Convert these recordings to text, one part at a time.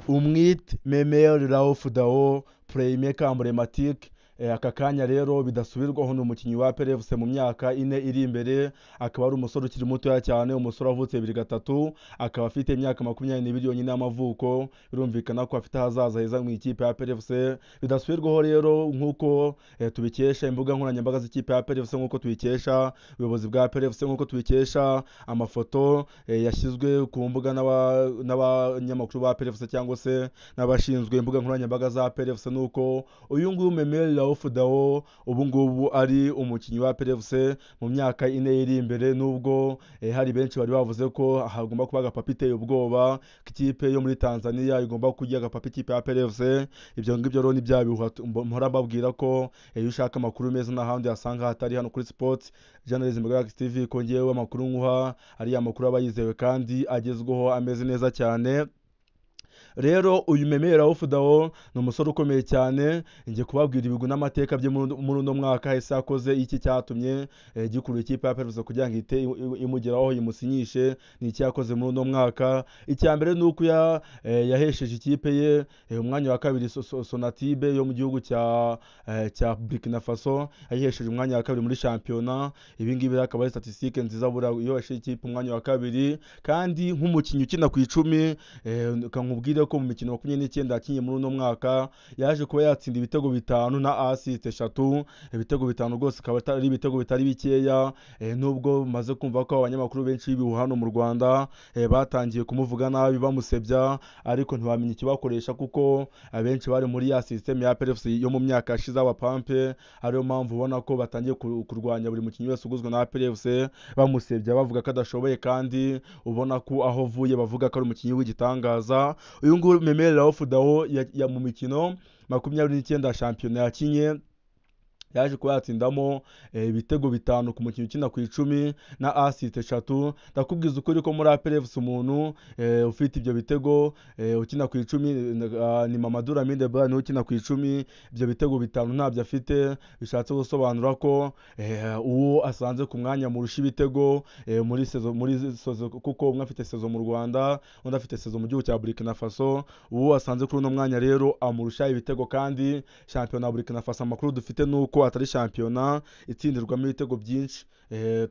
umwite Memel Raouf Dao playmaker emblematique. Aka kanya rero bidasubirwaho n'umukinnyi wa APR FC mu myaka ine iri imbere, akaba ari umusore ukiri mutoya cyane, umusore wavutse 2003, akaba afite imyaka 22 yonyine y'amavuko. Birumvikana ko afite hazaza heza mu ikipe ya APR FC. Bidasubirwaho rero nk'uko tubikesha imbuga nkoranyambaga z'ikipe ya APR FC, nk'uko tubikesha ubuyobozi bwa APR FC, nk'uko tubikesha amafoto yashyizwe ku mbuga n'abanyamakuru ba APR FC cyangwa se n'abashinzwe imbuga nkoranyambaga za APR FC, nuko uyu nguyu Memel Raouf Dao ubu ngubu ari umukinnyi wa APR FC mu myaka ine iri imbere. Nubwo hari benshi bari bavuze ko hagomba kuba agapapa iteye ubwoba k'ikipe yo muri Tanzania igomba kujya agapapa ikipe ya APR FC, ibyo ngibyo rero ni bya bihuha mpora mbabwira ko iyo ushaka amakuru meza n'ahandi yasanga hatari hano kuri Sports Journalism Galaxy TV, ko ngewe amakuru nkuha ari amakuru aba yizewe kandi agezweho ameze neza cyane. Rero uyu Memel Raouf Dao ni umusore ukomeye cyane. Ngiye kubabwira ibigwi n'amateka bye muri uno mwaka ese yakoze iki cyatumye gikurura ikipe ya APR FC kugira ngo imugeraho imusinyishe, ni iki yakoze muri uno mwaka. Icya mbere ni uko yahesheje ikipe ye umwanya wa kabiri, Sonatibe yo mu gihugu cya Burkina Faso, yahesheje umwanya wa kabiri muri shampiyona. Ibi ngibi akaba ari statistique nziza bura iyo yahesheje ikipe umwanya wa kabiri, kandi nk'umukinnyi ukina ku 10 kankubwire ko mu mikino 29 yakinye muri uno mwaka yaje kuba yatsinda ibitego 5 na assist 3. Ibitego 5 rwose akaba ari ibitego bitari bikeya. Nubwo maze kumva ko abanyamakuru benshi b'ibihuha hano mu Rwanda batangiye kumuvuga nabi bamusebya, ariko ntibamenye ikibakoresha kuko abenshi bari muri ya system ya APR FC yo mu myaka yashize abapampe. Ariyo mpamvu ubona ko batangiye kurwanya buri mukinnyi wese uguzwe na APR FC, bamusebya bavuga ko adashoboye, kandi ubona ko aho vuye bavuga ko ari umukinnyi w'igitangaza. Uyu nguyu Memel Raouf Dao mu mikino 29 ya shampiyona yakinye yaje kuba yatsindamo ibitego 5 ku mukinnyi ukina ku 10 na assist 3. Ndakubwiza ukuri ko muri APR FC umuntu ufite ibyo bitego ukina ku 10 ni Mamadou Lamine Debala, ni ukina ku 10. Ibyo bitego 5 ntabyo afite, bishatse gusobanura ko uwo asanze ku mwanya murusha ibitego muri saison, kuko umwe afite saison mu Rwanda undi afite saison mu gihugu cya Burkina Faso. Uwo asanze kuri uno mwanya rero amurusha ibitego, kandi shampiyona ya Burkina Faso amakuru dufite nuko atari shampiyona itsindirwamo ibitego byinshi.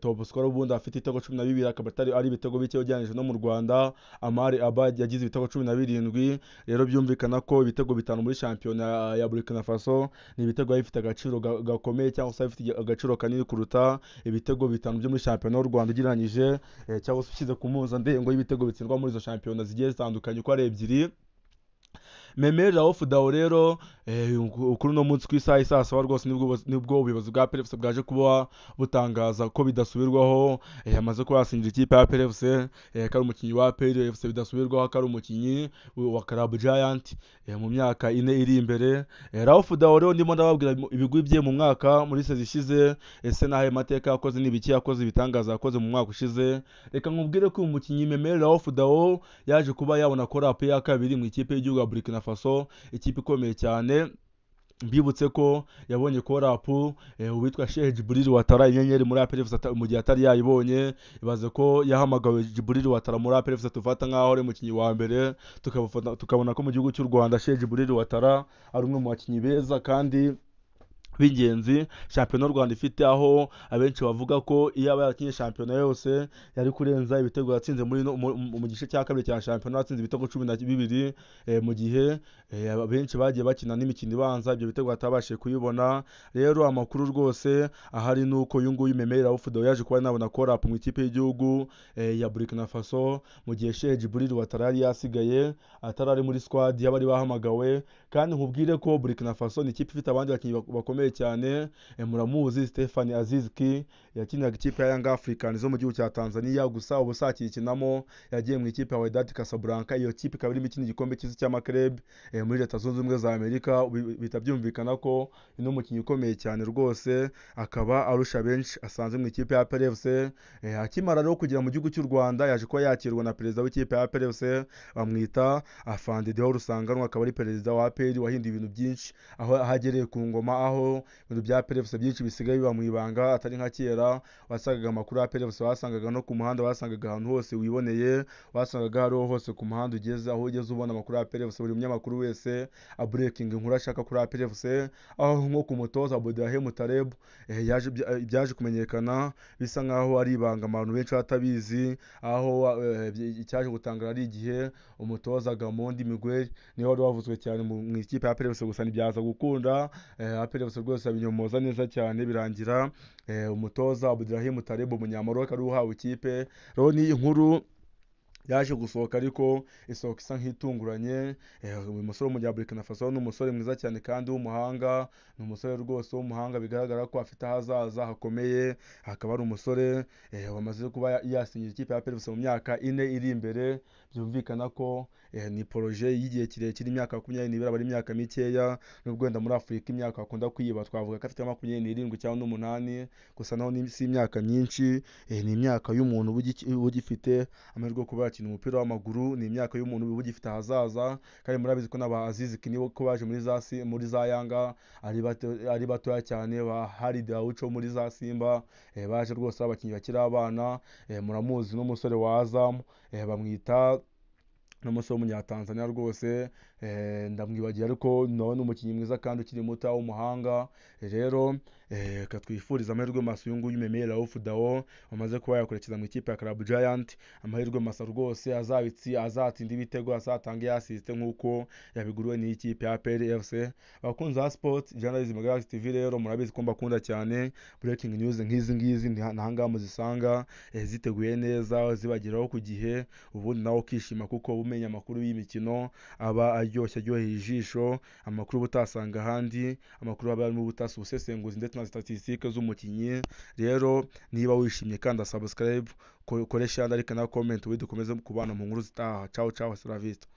Top scorer ubundi afite ibitego 12, akaba ari ibitego bike ugereranije no mu Rwanda. Amari Abad yagize ibitego 17. Rero byumvikana ko ibitego 5 muri shampiyona ya Burkina Faso ni ibitego bifite agaciro gakomeye, cyangwa se bifite agaciro kanini kuruta ibitego 5 byo muri shampiyona y'u Rwanda ugereranyije, cyangwa se ushyize ku mpuzandengo y'ibitego bitsindwa muri izo shampiyona zigiye zitandukanye uko ari ebyiri. Memel Raouf Dao rero kuri no munsi ku isaha saa 7 rwose nibwo ubuyobozi bwa APR FC bwaje kuba butangaza ko bidasubirwaho yamaze ko yasinjira ikipe ya APR FC, kari umukinnyi wa APR FC bidasubirwaho, kari umukinnyi wa Club Giant mu myaka ine iri imbere. Raouf Dao rero ndimo ndababwira ibigwi bye mu mwaka muri sezi ishize, ese nahe mateka yakoze n'ibiki yakoze, ibitangaza yakoze mu mwaka ushize. Reka nkubwire ko umukinnyi Memel Raouf Dao yaje kuba yabona ko rap ya kabiri mu ikipe y'igihugu ya Burkina Faso, ikipe ikomeye cyane. Mbibutse ko yabonye ko rap uwitwa Sheikh Djibril Ouattara inyenyeri muri APR FC mu gihe atari yayibonye. Ibaze ko yahamagawe Djibril Ouattara muri APR FC, tufata nkaho ari umukinnyi wa mbere, tukabona ko mu gihugu cy'u Rwanda Sheikh Djibril Ouattara ari umwe mu bakinnyi beza kandi b'ingenzi shampiyona y'u Rwanda ifite, aho abenshi bavuga ko iyo aba yakinye shampiyona yose yari kurenza ibitego yatsinze mu gice cya kabiri cya shampiyona, yatsinze ibitego 12 mu gihe abenshi bagiye bakina n'imikino ibanza ibyo bitego batabashije kuyibona. Rero amakuru rwose ahari nuko uyu nguyu Memel Raouf Dao yaje kuba nabona ko rap mu ikipe y'igihugu ya Burkina Faso, mu gihe Sheikh Djibril Ouattara yari yasigaye atarari muri squad y'abari bahamagawe. Kandi nkubwire ko Burkina Faso ni ikipe ifite abandi bakinnyi bakomeye cyane. Muramuzi Stephane Aziz Ki yakiniraga ikipe ya Young Africans zo mu gihugu cya Tanzania, gusa ubu sakikinamo yagiye mu ikipe ya Wydad Casablanca. Iyo kipe ikaba irimo ikindi gikombe cy'isi cy'amakreb muri Leta Zunze Ubumwe za Amerika. Bitabyumvikana ko ino mukinnyi ukomeye cyane rwose, akaba arusha benshi asanze mu ikipe ya APR FC. Akimara rero kugera mu gihugu cy'u Rwanda yaje kuba yakirwa na perezida w'ikipe ya APR FC, bamwita Afande Deo Rusanganwa, akaba ari perezida wa APR wahinduye ibintu byinshi aho ahagereye ku ngoma, aho rero ibintu bya PLFC byinshi bisigaye biba mu ibanga atari nka kera wasangaga amakuru ya PLFC wasangaga no ku muhanda wasangaga ahantu hose wiboneye wasangaga hariho hose ku muhanda ugeze aho ugeze ubona amakuru ya PLFC buri munyamakuru wese abreaking inkuru ashaka kuri PLFC aho nko ku mutoza Abdelrahim Taleb byaje kumenyekana bisa nkaho ari ibanga abantu benshi batabizi aho icyaje gutangara ari igihe umutoza Gamondi Miguel niwe wari wavuzwe cyane mu ikipe ya PLFC gusa ntibyaza gukunda PLFC rwose abinyomoza neza cyane birangira umutoza Abdelrahim Taleb umunyamaroka ari uhawe ikipe rero ni inkuru yaje gusohoka ariko isohoka isa nk'itunguranye uyu musore w'umunya Burkina Faso ni umusore mwiza cyane kandi w'umuhanga ni umusore rwose w'umuhanga bigaragara ko afite ahazaza hakomeye akaba ari umusore wamaze kuba yasinyira ikipe ya PLFC mu myaka 4 iri imbere byumvikana ko ni projet y'igihe kirekire imyaka 22 abari imyaka mikeya nubwo wenda muri Afurika imyaka akunda kwiba twavuga ko afite 27 cyangwa 8 gusa naho ni imyaka myinshi ni imyaka y'umuntu ugifite amahirwe kuba yakina umupira w'amaguru ni imyaka y'umuntu ugifite ahazaza kandi murabizi ko n'aba Aziz Ki nibo ko baje muri za Yanga ari batoya cyane ba Halid Aucho muri za Simba baje rwose abakinnyi bakiri abana muramuzi n'umusore wa Azam bamwita n'umusore w'umunyatanzania rwose ndamwibagiye ariko nawe ni umukinnyi mwiza kandi ukiri muto w'umuhanga rero katwifuriza amahirwe masa uyu nguyu Meme Raouf Dao wamaze kuba yakorekeza mu ikipe ya Club Giant amahirwe masa rwose azatsinda ibitego azatanga yasiste nkuko yabiguruwe n'ikipe ya PLFC bakunze za sport journalism Galaxy TV rero murabizi ko mbakunda cyane breaking news nk'izi ngizi ntahanga muzisanga ziteguye neza zibageraho ku gihe ubundi nawe ukishima kuko umenya amakuru y'imikino aba aryoheye ijisho amakuru butasanga ahandi amakuru aba arimo butasa ubusesenguzi ndetse na statistique z'umukinnyi rero niba wishimye kandi subscribe koresha like na comment dukomeze kubana mu nkuru zitaha ciao ciao, hasta la vista.